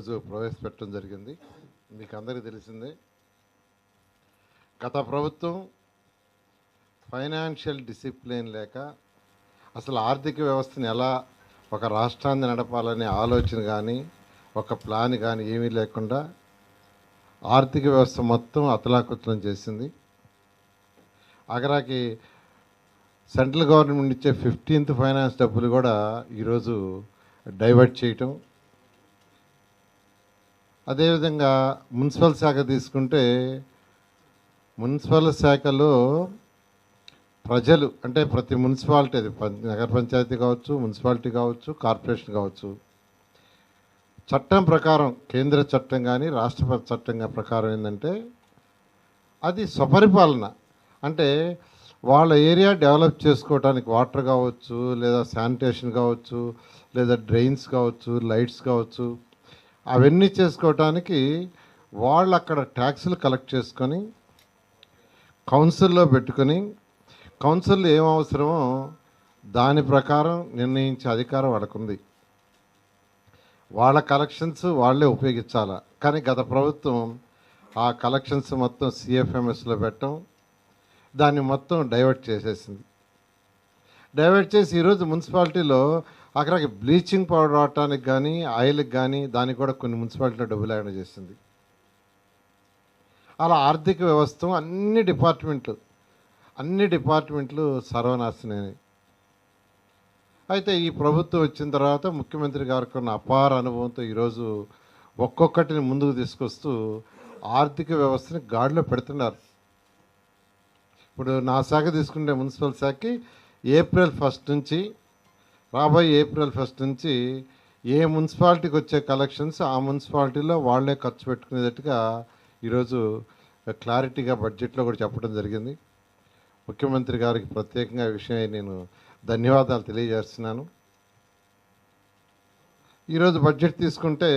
ఈరోజు ప్రవేశపెట్టడం జరిగింది. మీకు అందరికీ తెలిసిందే, గత ప్రభుత్వం ఫైనాన్షియల్ డిసిప్లిన్ లేక అసలు ఆర్థిక వ్యవస్థని ఎలా ఒక రాష్ట్రాన్ని నడపాలనే ఆలోచన కానీ ఒక ప్లాన్ కానీ ఏమీ లేకుండా ఆర్థిక వ్యవస్థ మొత్తం అతలాకుతలం చేసింది. ఆఖరాకి సెంట్రల్ గవర్నమెంట్ ఇచ్చే 15th ఫైనాన్స్ డబ్బులు కూడా ఈరోజు డైవర్ట్ చేయటం. అదేవిధంగా మున్సిపల్ శాఖ తీసుకుంటే మున్సిపల్ శాఖలో ప్రజలు అంటే ప్రతి మున్సిపాలిటీ, అది నగర పంచాయతీ కావచ్చు, మున్సిపాలిటీ కావచ్చు, కార్పొరేషన్ కావచ్చు, చట్టం ప్రకారం కేంద్ర చట్టం కానీ రాష్ట్ర చట్టం ప్రకారం ఏంటంటే అది స్వపరిపాలన. అంటే వాళ్ళ ఏరియా డెవలప్ చేసుకోవడానికి వాటర్ కావచ్చు, లేదా శానిటేషన్ కావచ్చు, లేదా డ్రైన్స్ కావచ్చు, లైట్స్ కావచ్చు, అవన్నీ చేసుకోవటానికి వాళ్ళు అక్కడ ట్యాక్సులు కలెక్ట్ చేసుకొని కౌన్సిల్లో పెట్టుకొని కౌన్సిల్లో ఏం అవసరమో దాని ప్రకారం నిర్ణయించే అధికారం వాళ్ళకుంది. వాళ్ళ కలెక్షన్స్ వాళ్ళే ఉపయోగించాలి. కానీ గత ప్రభుత్వం ఆ కలెక్షన్స్ మొత్తం సిఎఫ్ఎంఎస్లో పెట్టడం, దాన్ని మొత్తం డైవర్ట్ చేసేసింది. డైవర్ట్ చేసి ఈరోజు మున్సిపాలిటీలో అక్కడికి బ్లీచింగ్ పౌడర్ వాడటానికి కానీ ఆయిల్కి కానీ దానికి కూడా కొన్ని మున్సిపాలిటీలో డబ్బులు లేకుండా చేసింది. అలా ఆర్థిక వ్యవస్థ అన్ని డిపార్ట్మెంట్లు సర్వనాశనమే. అయితే ఈ ప్రభుత్వం వచ్చిన తర్వాత ముఖ్యమంత్రి గారికి ఉన్న అపార అనుభవంతో ఈరోజు ఒక్కొక్కటిని ముందుకు తీసుకొస్తూ ఆర్థిక వ్యవస్థని గాడిలో పెడుతున్నారు. ఇప్పుడు నా శాఖ తీసుకుంటే మున్సిపల్ శాఖకి ఏప్రిల్ 1 నుంచి రాబోయే ఏప్రిల్ 1 నుంచి ఏ మున్సిపాలిటీకి వచ్చే కలెక్షన్స్ ఆ మున్సిపాలిటీలో వాళ్ళే ఖర్చు పెట్టుకునేటట్టుగా ఈరోజు క్లారిటీగా బడ్జెట్లో కూడా చెప్పడం జరిగింది. ముఖ్యమంత్రి గారికి ప్రత్యేకంగా ఈ విషయం నేను ధన్యవాదాలు తెలియజేస్తున్నాను. ఈరోజు బడ్జెట్ తీసుకుంటే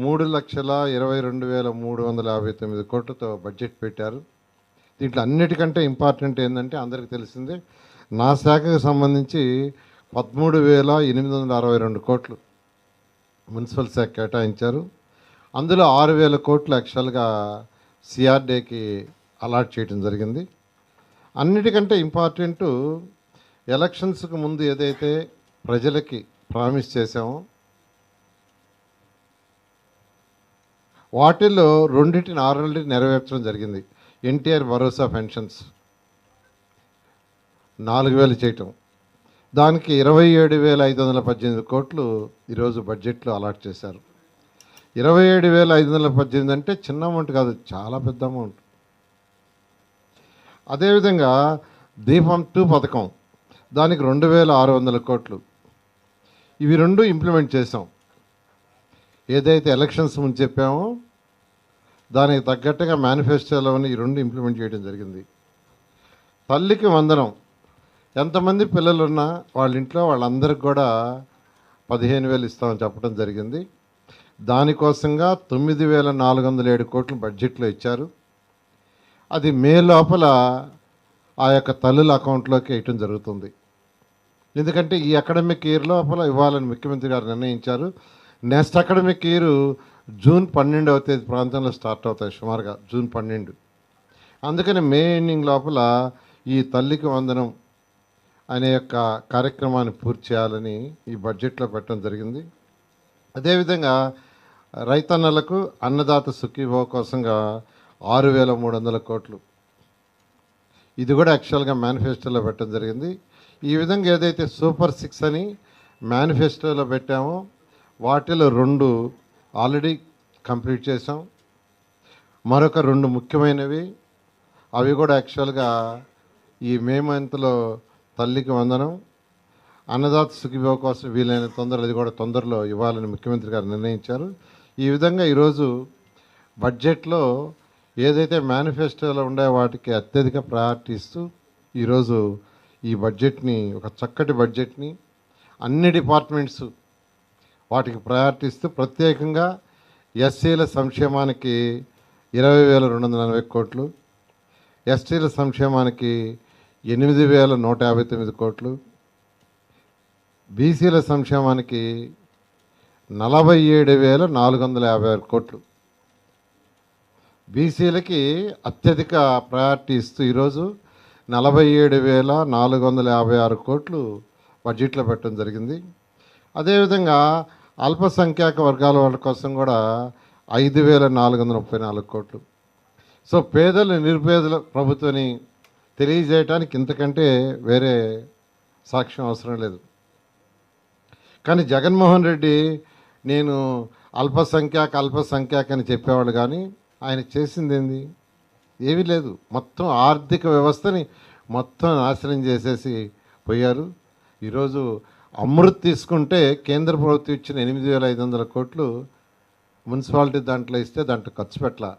3,22,359 కోట్లతో బడ్జెట్ పెట్టారు. దీంట్లో అన్నిటికంటే ఇంపార్టెంట్ ఏంటంటే అందరికీ తెలిసిందే, నా శాఖకు సంబంధించి 13,862 కోట్లు మున్సిపల్ శాఖ కేటాయించారు. అందులో 6,000 కోట్లు యాక్చువల్గా సిఆర్డీకి అలాట్ చేయడం జరిగింది. అన్నిటికంటే ఇంపార్టెంట్, ఎలక్షన్స్కి ముందు ఏదైతే ప్రజలకి ప్రామిస్ చేశామో వాటిల్లో 2 ఆల్రెడీ నెరవేర్చడం జరిగింది. ఎన్టీఆర్ భరోసా పెన్షన్స్ 4,000 చేయటం, దానికి 27,518 కోట్లు ఈరోజు బడ్జెట్లో అలాట్ చేశారు. 27,518 అంటే చిన్న అమౌంట్ కాదు, చాలా పెద్ద అమౌంట్. అదేవిధంగా దీపం 2 పథకం, దానికి 2,600 కోట్లు. ఇవి 2 ఇంప్లిమెంట్ చేసాం. ఏదైతే ఎలక్షన్స్ ముందు చెప్పామో దానికి తగ్గట్టుగా మేనిఫెస్టోలోని ఈ 2 ఇంప్లిమెంట్ చేయడం జరిగింది. తల్లికి వందనం, ఎంతమంది పిల్లలు ఉన్నా వాళ్ళ ఇంట్లో వాళ్ళందరికీ కూడా 15,000 ఇస్తామని చెప్పడం జరిగింది. దానికోసంగా 9,407 కోట్లు బడ్జెట్లో ఇచ్చారు. అది మే లోపల ఆ యొక్క తల్లుల అకౌంట్లోకి వేయటం జరుగుతుంది. ఎందుకంటే ఈ అకాడమిక్ ఇయర్ లోపల ఇవ్వాలని ముఖ్యమంత్రి గారు నిర్ణయించారు. నెక్స్ట్ అకాడమిక్ ఇయర్ జూన్ 12వ తేదీ ప్రాంతంలో స్టార్ట్ అవుతాయి, సుమారుగా జూన్ 12. అందుకని మే ఎండింగ్ లోపల ఈ తల్లికి వందనం అనే యొక్క కార్యక్రమాన్ని పూర్తి చేయాలని ఈ బడ్జెట్లో పెట్టడం జరిగింది. అదేవిధంగా రైతన్నలకు అన్నదాత సుఖీభవ కోసంగా 6,300 కోట్లు, ఇది కూడా యాక్చువల్గా మేనిఫెస్టోలో పెట్టడం జరిగింది. ఈ విధంగా ఏదైతే సూపర్ 6 అని మేనిఫెస్టోలో పెట్టామో వాటిలో 2 ఆల్రెడీ కంప్లీట్ చేసాం. మరొక 2 ముఖ్యమైనవి, అవి కూడా యాక్చువల్గా ఈ మే మంత్లో తల్లికి వందనం, అన్నదాత సుఖీభవ కోసం వీలైన తొందరలో అది కూడా తొందరలో ఇవ్వాలని ముఖ్యమంత్రి గారు నిర్ణయించారు. ఈ విధంగా ఈరోజు బడ్జెట్లో ఏదైతే మేనిఫెస్టోలో ఉండే వాటికి అత్యధిక ప్రయారిటీ ఇస్తూ ఈరోజు ఈ బడ్జెట్ని, ఒక చక్కటి బడ్జెట్ని అన్ని డిపార్ట్మెంట్స్ వాటికి ప్రయారిటీ ఇస్తూ ప్రత్యేకంగా ఎస్సీల సంక్షేమానికి 20,240 కోట్లు, ఎస్టీల సంక్షేమానికి 8,159 కోట్లు, బీసీల సంక్షేమానికి 47,456 కోట్లు. బీసీలకి అత్యధిక ప్రయారిటీ ఇస్తూ ఈరోజు 47,456 కోట్లు బడ్జెట్లో పెట్టడం జరిగింది. అదేవిధంగా అల్పసంఖ్యాక వర్గాల వాళ్ళ కోసం కూడా 5,434 కోట్లు. సో పేదలు నిరుపేదల ప్రభుత్వాన్ని తెలియజేయడానికి ఇంతకంటే వేరే సాక్ష్యం అవసరం లేదు. కానీ జగన్మోహన్ రెడ్డి నేను అల్పసంఖ్యాక అని చెప్పేవాడు, కానీ ఆయన చేసింది ఏంది? ఏమీ లేదు. మొత్తం ఆర్థిక వ్యవస్థని మొత్తం నాశనం చేసేసి పోయారు. ఈరోజు అమృత్ తీసుకుంటే కేంద్ర ప్రభుత్వం ఇచ్చిన 8,500 కోట్లు మున్సిపాలిటీ దాంట్లో ఇస్తే దాంట్లో ఖర్చు పెట్టలా.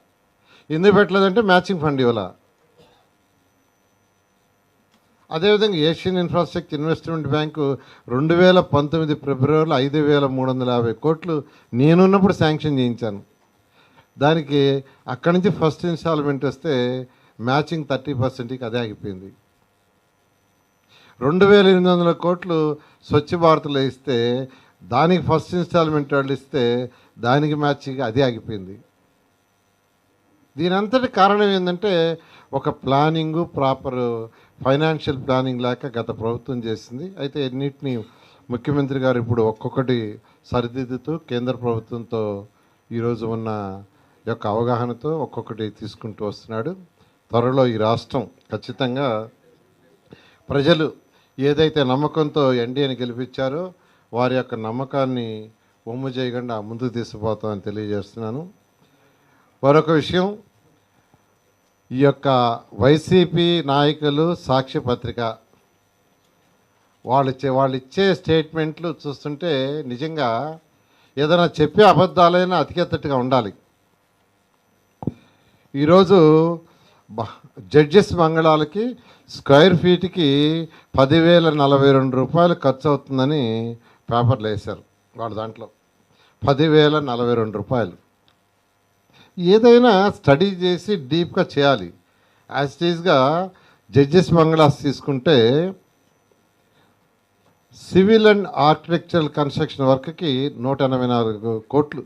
ఎందుకు పెట్టలేదంటే మ్యాచింగ్ ఫండ్ ఇవ్వాల. అదేవిధంగా ఏషియన్ ఇన్ఫ్రాస్ట్రక్చర్ ఇన్వెస్ట్మెంట్ బ్యాంకు 2019 ఫిబ్రవరిలో 5,350 కోట్లు నేనున్నప్పుడు శాంక్షన్ చేయించాను. దానికి అక్కడి నుంచి ఫస్ట్ ఇన్స్టాల్మెంట్ వస్తే మ్యాచింగ్ 30%కి అదే ఆగిపోయింది. 2,800 కోట్లు స్వచ్ఛ భారత్లో ఇస్తే దానికి ఫస్ట్ ఇన్స్టాల్మెంట్ వాళ్ళు ఇస్తే దానికి మ్యాచింగ్ అదే ఆగిపోయింది. దీని అంతటి కారణం ఏంటంటే ఒక ప్లానింగు, ప్రాపర్ ఫైనాన్షియల్ ప్లానింగ్ లేక గత ప్రభుత్వం చేసింది. అయితే ఎన్నిటిని ముఖ్యమంత్రి గారు ఇప్పుడు ఒక్కొక్కటి సరిదిద్దుతూ కేంద్ర ప్రభుత్వంతో ఈరోజు ఉన్న యొక్క అవగాహనతో ఒక్కొక్కటి తీసుకుంటూ వస్తున్నాడు. త్వరలో ఈ రాష్ట్రం ఖచ్చితంగా ప్రజలు ఏదైతే నమ్మకంతో ఎన్డీఏని గెలిపించారో వారి యొక్క నమ్మకాన్ని ఒమ్ము చేయకుండా ముందుకు తీసుకుపోతామని తెలియజేస్తున్నాను. మరొక విషయం, ఈ యొక్క వైసీపీ నాయకులు సాక్షి పత్రిక వాళ్ళు ఇచ్చే స్టేట్మెంట్లు చూస్తుంటే నిజంగా ఏదైనా చెప్పే అబద్ధాలైనా అతికెత్తట్టుగా ఉండాలి. ఈరోజు జడ్జెస్ బంగళాలకి స్క్వేర్ ఫీట్కి 10,042 రూపాయలు ఖర్చు అవుతుందని పేపర్లు వేశారు. వాళ్ళ దాంట్లో 10,042 రూపాయలు. ఏదైనా స్టడీ చేసి డీప్గా చేయాలి. యాజ్ ఇట్ ఈజ్గా జడ్జెస్ బంగ్లాస్ తీసుకుంటే సివిల్ అండ్ ఆర్కిటెక్చరల్ కన్స్ట్రక్షన్ వర్క్కి 184 కోట్లు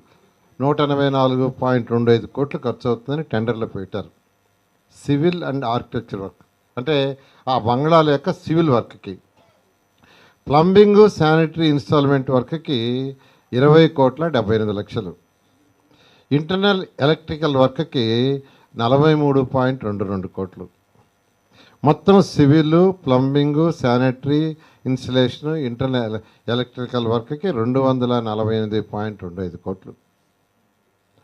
184.25 కోట్లు ఖర్చు అవుతుందని టెండర్లో పెట్టారు. సివిల్ అండ్ ఆర్కిటెక్చర్ వర్క్ అంటే ఆ బంగ్లాల యొక్క సివిల్ వర్క్కి. ప్లంబింగు, శానిటరీ ఇన్స్టాల్మెంట్ వర్క్కి 20,78,00,000. ఇంటర్నల్ ఎలక్ట్రికల్ వర్క్కి 43.22 కోట్లు. మొత్తం civil, plumbing, sanitary installation, internal electrical వర్క్కి 248.25 కోట్లు.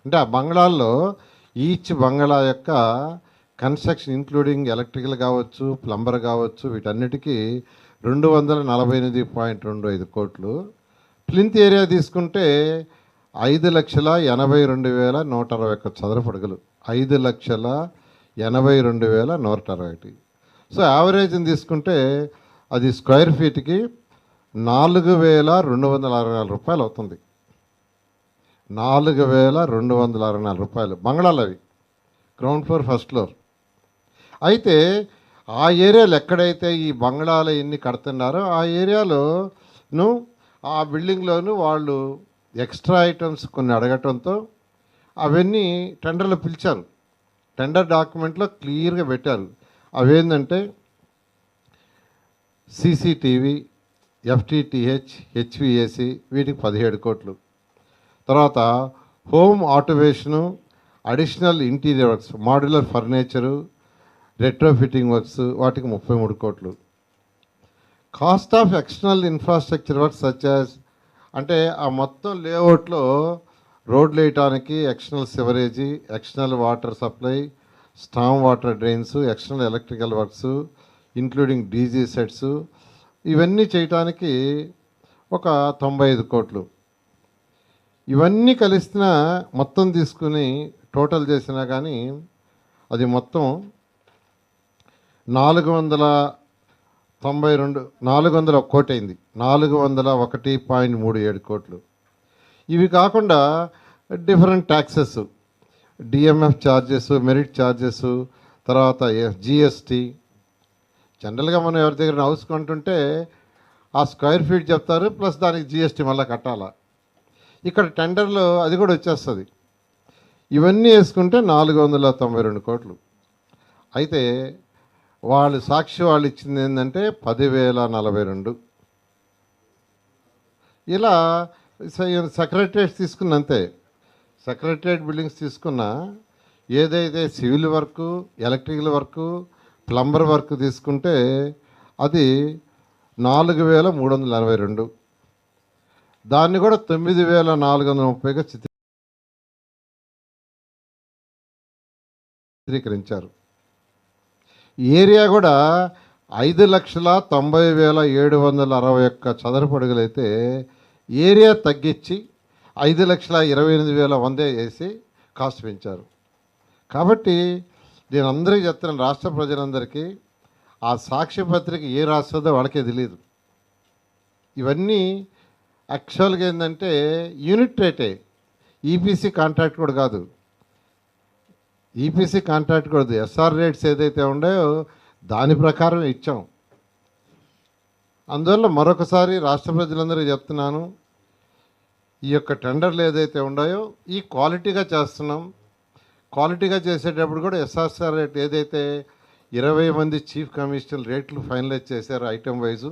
అంటే ఆ బంగ్లాల్లో ఈచ్ బంగ్లా యొక్క కన్స్ట్రక్షన్ ఇంక్లూడింగ్ ఎలక్ట్రికల్ కావచ్చు, ప్లంబర్ కావచ్చు, వీటన్నిటికీ 248.25 కోట్లు. ప్లింత్ ఏరియా తీసుకుంటే 5,82,161 చదరపు అడుగులు. 5,82,161. సో యావరేజ్ని తీసుకుంటే అది స్క్వేర్ ఫీట్కి 4,264 రూపాయలు అవుతుంది. 4,264 రూపాయలు బంగ్లాలు అవి, గ్రౌండ్ ఫ్లోర్, ఫస్ట్ ఫ్లోర్. అయితే ఆ ఏరియాలో ఎక్కడైతే ఈ బంగ్లాలు ఎన్ని కడుతున్నారో ఆ ఏరియాలోను ఆ బిల్డింగ్లోను వాళ్ళు ఎక్స్ట్రా ఐటమ్స్ కొన్ని అడగటంతో అవన్నీ టెండర్లో పిలిచారు. టెండర్ డాక్యుమెంట్లో క్లియర్గా పెట్టారు. అవేంటంటే సీసీటీవీ, ఎఫ్టీటీహెచ్, హెచ్విఏసి, వీటికి 17 కోట్లు. తర్వాత home automation, additional interior works, modular furniture, retro fitting works, వాటికి 33 కోట్లు. Cost of external infrastructure works such as అంటే ఆ మొత్తం లేఅవుట్లో రోడ్లు వేయటానికి external sewerage, external water supply, storm water drains, external electrical works including DG sets, ఇవన్నీ చేయటానికి ఒక 95 కోట్లు. ఇవన్నీ కలిసిన మొత్తం తీసుకుని టోటల్ చేసినా కానీ అది మొత్తం 401 కోటి అయింది. 401.37 కోట్లు. ఇవి కాకుండా different taxes, DMF charges, merit charges, తర్వాత జిఎస్టీ. జనరల్గా మనం ఎవరి దగ్గర హౌస్ కొంటుంటే ఆ స్క్వేర్ ఫీట్ చెప్తారు, ప్లస్ దానికి జిఎస్టీ మళ్ళీ కట్టాలా. ఇక్కడ టెండర్లో అది కూడా వచ్చేస్తుంది. ఇవన్నీ వేసుకుంటే 492 కోట్లు. అయితే వాళ్ళు సాక్షి వాళ్ళు ఇచ్చింది ఏంటంటే 10,042. ఇలా సెక్రటరియట్ తీసుకున్న అంతే. సెక్రటరియట్ బిల్డింగ్స్ తీసుకున్న ఏదైతే civil work, electrical work, plumber work తీసుకుంటే అది 4,382. దాన్ని కూడా 9,430గా చిత్రీకరించారు. ఏరియా కూడా 5,90,761 చదరపు అడుగులైతే ఏరియా తగ్గించి 5,28,100 వేసి కాస్ట్ పెంచారు. కాబట్టి నేను అందరికీ చెప్తున్నాను, రాష్ట్ర ప్రజలందరికీ ఆ సాక్షి పత్రిక ఏ రాస్తుందో వాళ్ళకే తెలియదు. ఇవన్నీ యాక్చువల్గా ఏంటంటే యూనిట్ రేటే, ఈపీసీ కాంట్రాక్ట్ కూడా కాదు. ఈపీసీ కాంట్రాక్ట్ కూడా ఎస్ఆర్ రేట్స్ ఏదైతే ఉన్నాయో దాని ప్రకారం ఇచ్చాం. అందువల్ల మరొకసారి రాష్ట్ర ప్రజలందరికీ చెప్తున్నాను, ఈ యొక్క టెండర్లు ఏదైతే ఉన్నాయో ఈ క్వాలిటీగా చేస్తున్నాం. క్వాలిటీగా చేసేటప్పుడు కూడా ఎస్ఆర్ఆర్ రేట్ ఏదైతే 20 మంది చీఫ్ కమిషనర్ రేట్లు ఫైనలైజ్ చేశారు ఐటమ్ వైజు,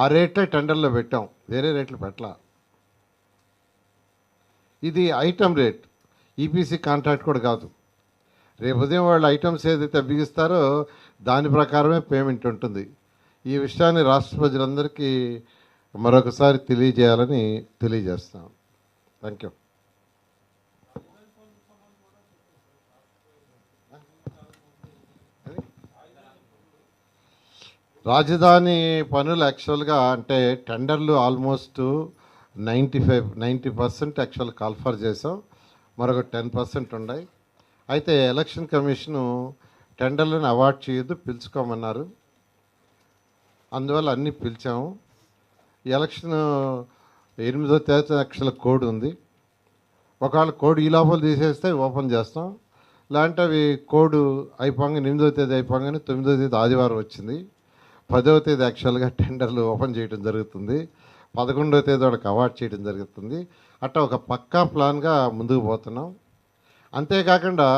ఆ రేట్లే టెండర్లో పెట్టాం, వేరే రేట్లు పెట్టలా. ఇది ఐటమ్ రేట్, ఈపీసీ కాంట్రాక్ట్ కూడా కాదు. రేపు ఉదయం వాళ్ళు ఐటమ్స్ ఏదైతే బిగిస్తారో దాని ప్రకారమే పేమెంట్ ఉంటుంది. ఈ విషయాన్ని రాష్ట్ర ప్రజలందరికీ మరొకసారి తెలియజేయాలని తెలియజేస్తాను. Thank you. రాజధాని పనులు యాక్చువల్గా అంటే టెండర్లు ఆల్మోస్ట్ 90% యాక్చువల్ కాల్ఫర్ చేసాం, మరొక 10% ఉన్నాయి. అయితే ఎలక్షన్ కమిషను టెండర్లను అవార్డ్ చేయొద్దు, పిలుచుకోమన్నారు. అందువల్ల అన్నీ పిలిచాము. ఎలక్షన్ 8వ తేదీ యాక్చువల్ కోడ్ ఉంది. ఒకవేళ కోడ్ ఈ లోపల తీసేస్తే ఓపెన్ చేస్తాం, లేదంటే అవి కోడ్ అయిపోగానే 8వ తేదీ అయిపోగానే 9వ తేదీ ఆదివారం వచ్చింది, 10వ తేదీ యాక్చువల్గా టెండర్లు ఓపెన్ చేయడం జరుగుతుంది, 11వ తేదీ వాళ్ళకి అవార్డ్ చేయడం జరుగుతుంది. అట్లా ఒక పక్కా ప్లాన్గా ముందుకు పోతున్నాం. అంతేకాకుండా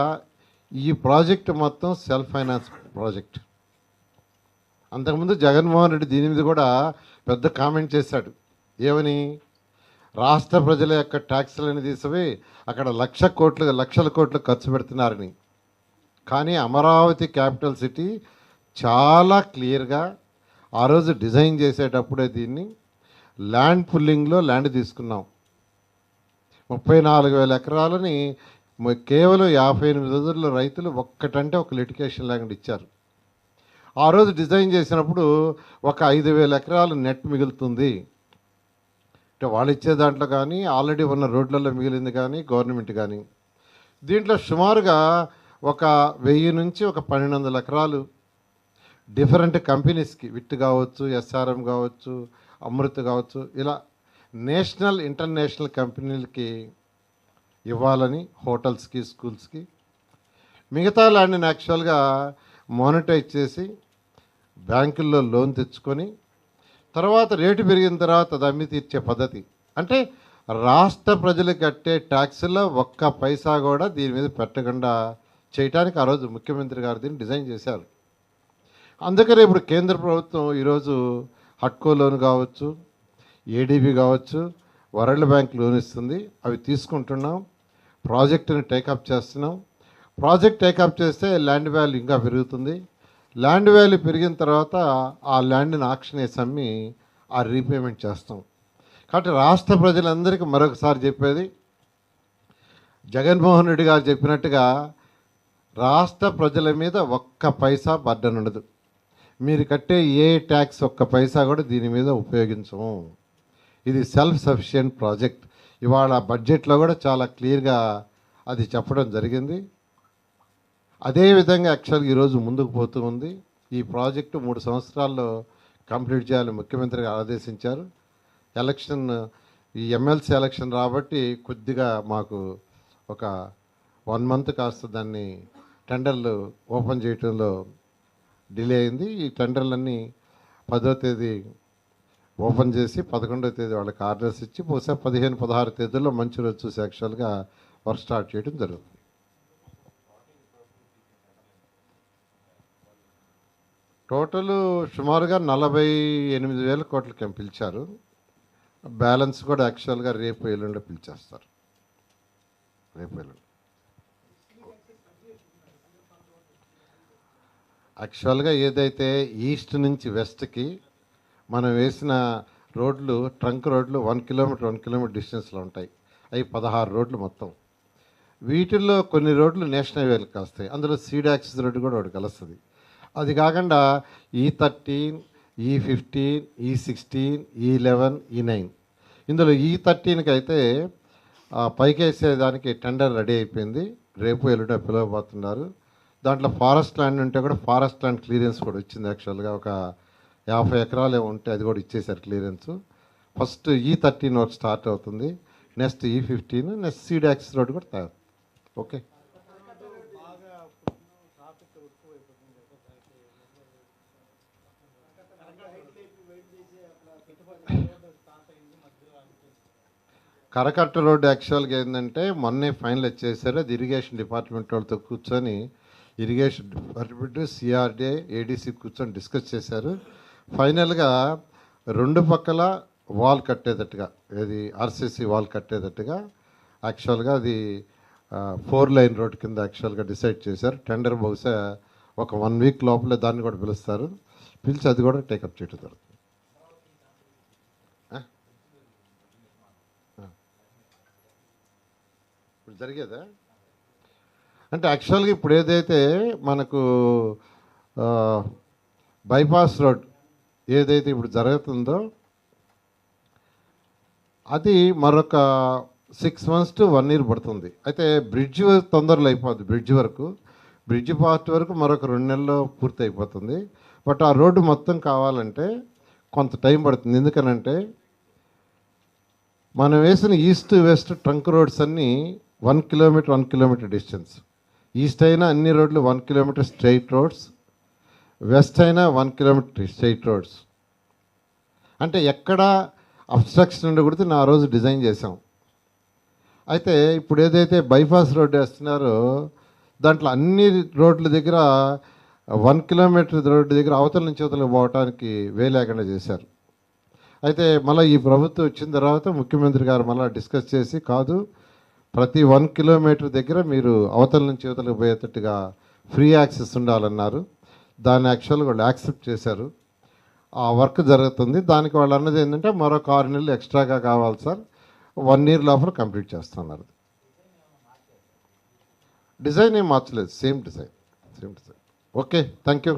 ఈ ప్రాజెక్ట్ మొత్తం సెల్ఫ్ ఫైనాన్స్ ప్రాజెక్ట్. అంతకుముందు జగన్మోహన్ రెడ్డి దీని మీద కూడా పెద్ద కామెంట్ చేశాడు. ఏమని? రాష్ట్ర ప్రజల యొక్క ట్యాక్స్లని తీసివి అక్కడ లక్షల కోట్లు ఖర్చు పెడుతున్నారని. కానీ అమరావతి క్యాపిటల్ సిటీ చాలా క్లియర్గా ఆ రోజు డిజైన్ చేసేటప్పుడే దీన్ని ల్యాండ్ పుల్లింగ్లో ల్యాండ్ తీసుకున్నాం. 34,000 ఎకరాలని కేవలం 58 రోజుల్లో రైతులు ఒక్కటంటే ఒక లిటికేషన్ ల్యాండ్ ఇచ్చారు. ఆ రోజు డిజైన్ చేసినప్పుడు ఒక 5,000 ఎకరాలు నెట్ మిగులుతుంది అంటే వాళ్ళు ఇచ్చే దాంట్లో కానీ ఆల్రెడీ ఉన్న రోడ్లలో మిగిలింది కానీ గవర్నమెంట్ కానీ. దీంట్లో సుమారుగా ఒక 1000 నుంచి ఒక 1,200 ఎకరాలు డిఫరెంట్ కంపెనీస్కి, విట్ కావచ్చు, ఎస్ఆర్ఎం కావచ్చు, అమృత్ కావచ్చు, ఇలా నేషనల్ ఇంటర్నేషనల్ కంపెనీలకి ఇవ్వాలని, హోటల్స్కి, స్కూల్స్కి. మిగతా ల్యాండ్ని యాక్చువల్గా మానిటైజ్ చేసి బ్యాంకుల్లో లోన్ తెచ్చుకొని తర్వాత రేటు పెరిగిన తర్వాత అది అమ్మి తీర్చే పద్ధతి. అంటే రాష్ట్ర ప్రజలు కట్టే ట్యాక్స్లో ఒక్క పైసా కూడా దీని మీద పెట్టకుండా చేయడానికి ఆ రోజు ముఖ్యమంత్రి గారు దీన్ని డిజైన్ చేశారు. అందుకనే ఇప్పుడు కేంద్ర ప్రభుత్వం ఈరోజు హట్కో లోన్ కావచ్చు, ఏడీబీ కావచ్చు, వరల్డ్ బ్యాంక్ లోన్ ఇస్తుంది. అవి తీసుకుంటున్నాం, ప్రాజెక్టుని టేకప్ చేస్తున్నాం. ప్రాజెక్ట్ టేకప్ చేస్తే ల్యాండ్ వాల్యూ ఇంకా పెరుగుతుంది. ల్యాండ్ వాల్యూ పెరిగిన తర్వాత ఆ ల్యాండ్ని ఆక్షన్ వేసి అమ్మి ఆ రీపేమెంట్ చేస్తాం. కాబట్టి రాష్ట్ర ప్రజలందరికీ మరొకసారి చెప్పేది, జగన్మోహన్ రెడ్డి గారు చెప్పినట్టుగా రాష్ట్ర ప్రజల మీద ఒక్క పైసా బర్డన్ ఉండదు. మీరు కట్టే ఏ ట్యాక్స్ ఒక్క పైసా కూడా దీని మీద ఉపయోగించము. ఇది సెల్ఫ్ సఫిషియెంట్ ప్రాజెక్ట్. ఇవాళ బడ్జెట్లో కూడా చాలా క్లియర్గా అది చెప్పడం జరిగింది. అదేవిధంగా యాక్చువల్గా ఈరోజు ముందుకు పోతూ ఉంది. ఈ ప్రాజెక్టు 3 సంవత్సరాల్లో కంప్లీట్ చేయాలని ముఖ్యమంత్రి ఆదేశించారు. ఎలక్షన్, ఈ ఎమ్మెల్సీ ఎలక్షన్ రాబట్టి కొద్దిగా మాకు ఒక 1 మంత్ కాస్త దాన్ని టెండర్లు ఓపెన్ చేయడంలో డిలే అయింది. ఈ టెండర్లన్నీ 10వ తేదీ ఓపెన్ చేసి 11వ తేదీ వాళ్ళకి ఆర్డర్స్ ఇచ్చి బహుశా 15, 16 తేదీల్లో మంచి రోజు చూసి యాక్చువల్గా వర్క్ స్టార్ట్ చేయడం జరుగుతుంది. టోటల్ సుమారుగా 48,000 కోట్లకి పిలిచారు. బ్యాలెన్స్ కూడా యాక్చువల్గా రేపు ఎల్లుండి పిలిచేస్తారు. రేపు ఎల్లుండి యాక్చువల్గా ఏదైతే ఈస్ట్ నుంచి వెస్ట్కి మనం వేసిన రోడ్లు, ట్రంక్ రోడ్లు 1 కిలోమీటర్ డిస్టెన్స్లో ఉంటాయి. అవి 16 రోడ్లు మొత్తం. వీటిల్లో కొన్ని రోడ్లు నేషనల్ హైవేలకు వస్తాయి. అందులో సీడ్ యాక్సిస్ రోడ్డు కూడా ఒకటి కలుస్తుంది. అది కాకుండా E13, E15, E16, E11, E9. ఇందులో E13కి అయితే పైకి వేసేదానికి టెండర్ రెడీ అయిపోయింది. రేపు ఎల్లుండి పిలవబోతున్నారు. దాంట్లో ఫారెస్ట్ ల్యాండ్ ఉంటే కూడా ఫారెస్ట్ ల్యాండ్ క్లియరెన్స్ కూడా వచ్చింది. యాక్చువల్గా ఒక 50 ఎకరాలు ఉంటే అది కూడా ఇచ్చేసారు clearance. First E13 work start అవుతుంది. Next E15, next seed access road కూడా తయారు. ఓకే. కరకట్ట రోడ్డు యాక్చువల్గా ఏంటంటే మొన్నే ఫైనల్ చేశారు. అది ఇరిగేషన్ డిపార్ట్మెంట్ వాళ్ళతో కూర్చొని ఇరిగేషన్ డిపార్ట్మెంట్, సిఆర్డే, ఏడీసీ కూర్చొని డిస్కస్ చేశారు. ఫైనల్గా 2 పక్కల వాల్ కట్టేటట్టుగా, ఏది ఆర్సీసీ వాల్ కట్టేటట్టుగా యాక్చువల్గా అది 4 లైన్ రోడ్ కింద యాక్చువల్గా డిసైడ్ చేశారు. టెండర్ బహుశా ఒక 1 వీక్ లోపలే దాన్ని కూడా పిలుస్తారు. పిలిచి అది కూడా టేకప్ చేయడం జరుగుతుంది. ఇప్పుడు జరిగేదా అంటే యాక్చువల్గా ఇప్పుడు ఏదైతే మనకు బైపాస్ రోడ్ ఏదైతే ఇప్పుడు జరుగుతుందో అది మరొక 6 months to 1 year పడుతుంది. అయితే బ్రిడ్జ్ తొందరలో అయిపోద్ది. బ్రిడ్జ్ పార్ట్ వరకు మరొక 2 నెలల్లో పూర్తి అయిపోతుంది. బట్ ఆ రోడ్డు మొత్తం కావాలంటే కొంత టైం పడుతుంది. ఎందుకనంటే మనం వేసిన ఈస్ట్ వెస్ట్ ట్రంక్ రోడ్స్ అన్నీ 1 కిలోమీటర్ డిస్టెన్స్. ఈస్ట్ అయినా అన్ని రోడ్లు 1 కిలోమీటర్ స్ట్రైట్ రోడ్స్, వెస్ట్ అయినా 1 కిలోమీటర్ స్ట్రైట్ రోడ్స్. అంటే ఎక్కడ అబ్స్ట్రక్షన్ ఉండకూడదు ఆ రోజు డిజైన్ చేసాం. అయితే ఇప్పుడు ఏదైతే బైపాస్ రోడ్డు వేస్తున్నారో దాంట్లో అన్ని రోడ్ల దగ్గర 1 కిలోమీటర్ రోడ్డు దగ్గర అవతల నుంచి అవతలకు పోవటానికి లేకుండా చేశారు. అయితే మళ్ళీ ఈ ప్రభుత్వం వచ్చిన తర్వాత ముఖ్యమంత్రి గారు మళ్ళీ డిస్కస్ చేసి కాదు, ప్రతి 1 కిలోమీటర్ దగ్గర మీరు అవతల నుంచి అవతలకు పోయేటట్టుగా ఫ్రీ యాక్సెస్ ఉండాలన్నారు. దాన్ని యాక్చువల్గా వాళ్ళు యాక్సెప్ట్ చేశారు. ఆ వర్క్ జరుగుతుంది. దానికి వాళ్ళు అన్నది ఏంటంటే మరొక 6 నెలలు ఎక్స్ట్రాగా కావాలి సార్, 1 year లోపల కంప్లీట్ చేస్తున్నారు. డిజైన్ ఏం మార్చలేదు, same design. Okay, thank you.